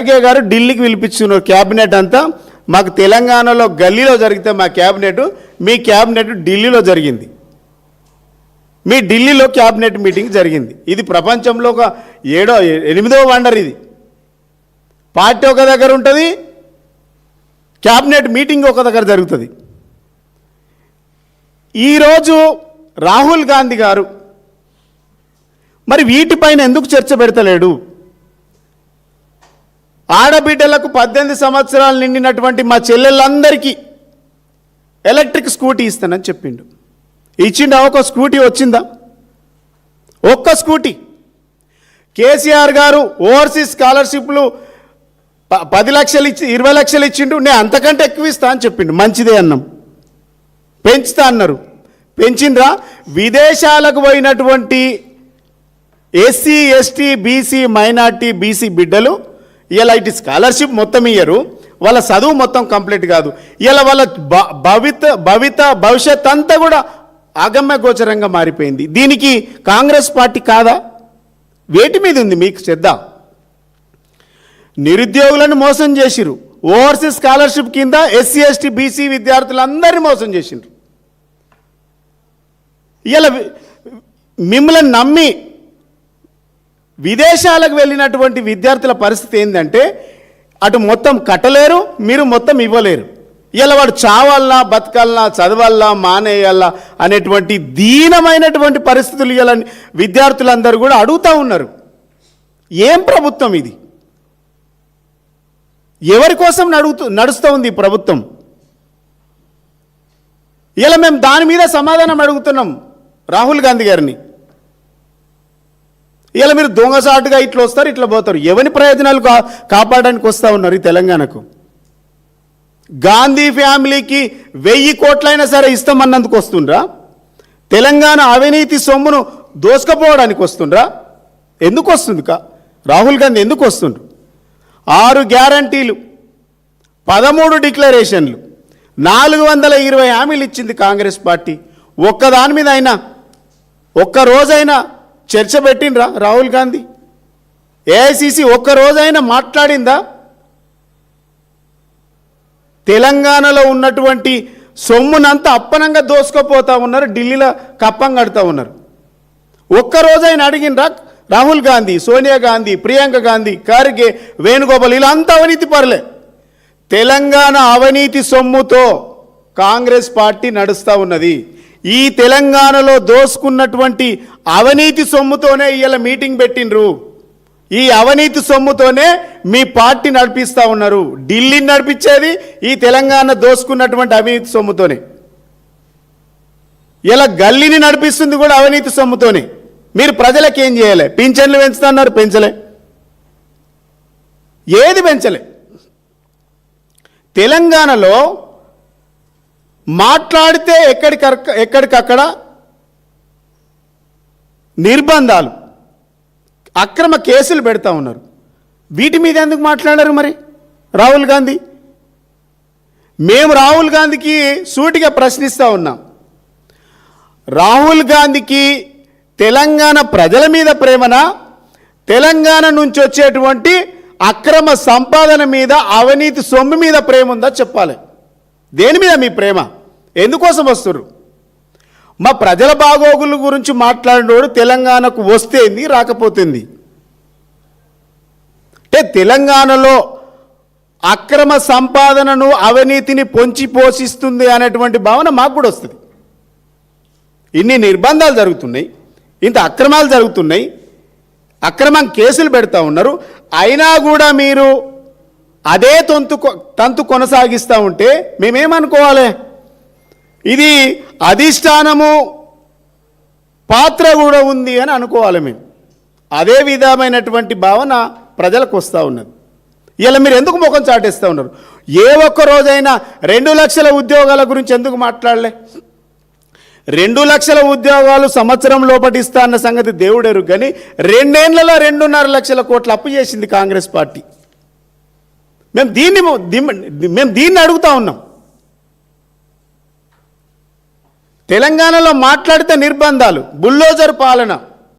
ఖర్గే గారు ఢిల్లీకి పిలిపించున్నారు క్యాబినెట్ అంతా. మాకు తెలంగాణలో గల్లీలో జరిగితే మా క్యాబినెట్, మీ క్యాబినెట్ ఢిల్లీలో జరిగింది. మీ ఢిల్లీలో క్యాబినెట్ మీటింగ్ జరిగింది. ఇది ప్రపంచంలో ఒక 8వ వండర్. ఇది పార్టీ ఒక దగ్గర ఉంటుంది, క్యాబినెట్ మీటింగ్ ఒక దగ్గర జరుగుతుంది. ఈరోజు రాహుల్ గాంధీ గారు మరి వీటిపైన ఎందుకు చర్చ పెడతలేడు? ఆడబిడ్డలకు 18 సంవత్సరాలు నిండినటువంటి మా చెల్లెళ్ళందరికీ ఎలక్ట్రిక్ స్కూటీ ఇస్తానని చెప్పిండు. ఇచ్చిండా? ఒక స్కూటీ వచ్చిందా? ఒక్క స్కూటీ. కేసీఆర్ గారు ఓవర్సీస్ స్కాలర్షిప్లు 10 లక్షలు ఇచ్చి 20 లక్షలు ఇచ్చిండు. నేను అంతకంటే ఎక్కువ ఇస్తా అని చెప్పిండు. మంచిదే అన్నాం. పెంచుతా అన్నారు, పెంచిండ్రా? విదేశాలకు పోయినటువంటి SC ST BC minority BC బిడ్డలు ఇలా ఇటు స్కాలర్షిప్ మొత్తం ఇయ్యరు, వాళ్ళ చదువు మొత్తం కంప్లీట్ కాదు. ఇలా వాళ్ళ భవిష్యత్ అంతా కూడా అగమ్య గోచరంగా మారిపోయింది. దీనికి కాంగ్రెస్ పార్టీ కాదా? వేటి మీద ఉంది మీకు శ్రద్ధ? నిరుద్యోగులను మోసం చేసిరు. ఓవర్సీస్ స్కాలర్షిప్ కింద ఎస్సీ ఎస్టీ బీసీ విద్యార్థులందరినీ మోసం చేసిండ్రు. ఇలా మిమ్మల్ని నమ్మి విదేశాలకు వెళ్ళినటువంటి విద్యార్థుల పరిస్థితి ఏంటంటే అటు మొత్తం కట్టలేరు, మీరు మొత్తం ఇవ్వలేరు. ఇలా వాడు చావాలన్నా బతకాలన్నా చదవాలన్నా మానేయాలా అనేటువంటి దీనమైనటువంటి పరిస్థితులు ఇలా విద్యార్థులందరూ కూడా అడుగుతూ ఉన్నారు. ఏం ప్రభుత్వం ఇది? ఎవరి కోసం నడుస్తూ ఉంది ప్రభుత్వం? ఇలా మేము దాని మీద సమాధానం అడుగుతున్నాం రాహుల్ గాంధీ గారిని. ఇలా మీరు దొంగసాటుగా ఇట్లా వస్తారు, ఇట్లా పోతారు. ఎవరి ప్రయోజనాలు కాపాడడానికి వస్తూ ఉన్నారు ఈ తెలంగాణకు? గాంధీ ఫ్యామిలీకి 1000 కోట్లైనా సరే ఇస్తామన్నందుకు వస్తుండ్రా? తెలంగాణ అవినీతి సొమ్మును దోసుకపోవడానికి వస్తుండ్రా? ఎందుకు వస్తుంది రాహుల్ గాంధీ ఎందుకు వస్తుండ్రు? 6 గ్యారంటీలు, 13 డిక్లరేషన్లు, 420 హామీలు ఇచ్చింది కాంగ్రెస్ పార్టీ. ఒక్కదాని మీద అయినా ఒక్కరోజైనా చర్చ పెట్టిండ్రా రాహుల్ గాంధీ? ఏఐసిసి ఒక్కరోజైనా మాట్లాడిందా? తెలంగాణలో ఉన్నటువంటి సొమ్మునంతా అప్పనంగా దోసుకుపోతూ ఉన్నారు, ఢిల్లీలో కప్పం కడుతూ ఉన్నారు. ఒక్కరోజైనా అడిగినరా రాహుల్ గాంధీ, సోనియా గాంధీ, ప్రియాంక గాంధీ, ఖర్గే, వేణుగోపాల్ ఇలా అంతా అవినీతి పరులే. తెలంగాణ అవినీతి సొమ్ముతో కాంగ్రెస్ పార్టీ నడుస్తూ ఉన్నది. ఈ తెలంగాణలో దోసుకున్నటువంటి అవినీతి సొమ్ముతోనే ఇలా మీటింగ్ పెట్టినరు. ఈ అవినీతి సొమ్ముతోనే మీ పార్టీ నడిపిస్తూ ఉన్నారు. ఢిల్లీని నడిపించేది ఈ తెలంగాణ దోసుకున్నటువంటి అవినీతి సొమ్ముతోనే. ఇలా గల్లీని నడిపిస్తుంది కూడా అవినీతి సొమ్ముతోనే. మీరు ప్రజలకు ఏం చేయాలి? పింఛన్లు పెంచుతున్నారు, పెంచలే. ఏది పెంచలే. తెలంగాణలో మాట్లాడితే ఎక్కడికక్కడ నిర్బంధాలు, అక్రమ కేసులు పెడతా ఉన్నారు. వీటి మీద ఎందుకు మాట్లాడారు మరి రాహుల్ గాంధీ? మేము రాహుల్ గాంధీకి సూటిగా ప్రశ్నిస్తూ ఉన్నాం. రాహుల్ గాంధీకి తెలంగాణ ప్రజల మీద ప్రేమనా, తెలంగాణ నుంచి వచ్చేటువంటి అక్రమ సంపాదన మీద, అవినీతి సొమ్ము మీద ప్రేమ ఉందా చెప్పాలి. దేని మీద మీ ప్రేమ? ఎందుకోసం వస్తున్నారు? మా ప్రజల బాగోగుల గురించి మాట్లాడినోడు తెలంగాణకు వస్తేంది, రాకపోతుంది. అంటే తెలంగాణలో అక్రమ సంపాదనను, అవినీతిని పొంచి పోషిస్తుంది అనేటువంటి భావన మాకు కూడా వస్తుంది. ఇన్ని నిర్బంధాలు జరుగుతున్నాయి, ఇంత అక్రమాలు జరుగుతున్నాయి, అక్రమం కేసులు పెడతా ఉన్నారు. అయినా కూడా మీరు అదే తంతు కొనసాగిస్తూ ఉంటే మేమేమనుకోవాలి? ఇది అధిష్టానము పాత్ర కూడా ఉంది అని అనుకోవాలి మేము. అదే విధమైనటువంటి భావన ప్రజలకు వస్తూ ఉన్నది. ఇలా మీరు ఎందుకు ముఖం చాటేస్తూ ఉన్నారు? ఏ ఒక్క రోజైనా 2 లక్షల ఉద్యోగాల గురించి ఎందుకు మాట్లాడలే? 2 లక్షల ఉద్యోగాలు సంవత్సరం లోపటిస్తా అన్న సంగతి దేవుడెరు. కానీ 2 ఏళ్లలో 2.5 లక్షల కోట్ల అప్పు చేసింది కాంగ్రెస్ పార్టీ. మేము దీన్ని అడుగుతా ఉన్నాం. తెలంగాణలో మాట్లాడితే నిర్బంధాలు, బుల్డోజర్ పాలన,